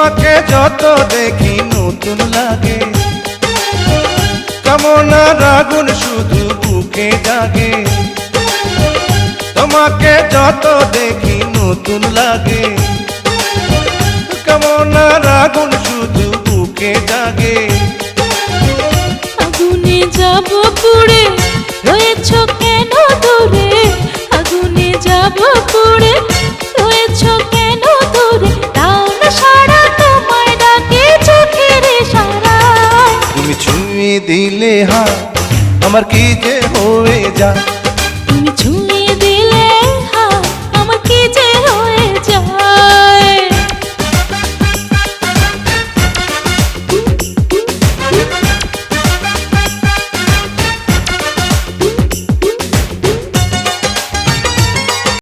তোমাকে যত দেখি নতুন লাগে, কামনার আগুন শুধু বুকে জাগে। তোমাকে যত দেখি নতুন লাগে, কামনার আগুন শুধু বুকে জাগে। আগুনে যাব পুড়ে, রয়েছ কেন দূরে? আগুনে যাব পুড়ে, রয়েছ কেন দূরে? দাও না সারা, তোমায় ডাকে চোখের ইশারায়। তুমি ছুঁয়ে দিলে হাত, আমার কি যে হয়ে যায়।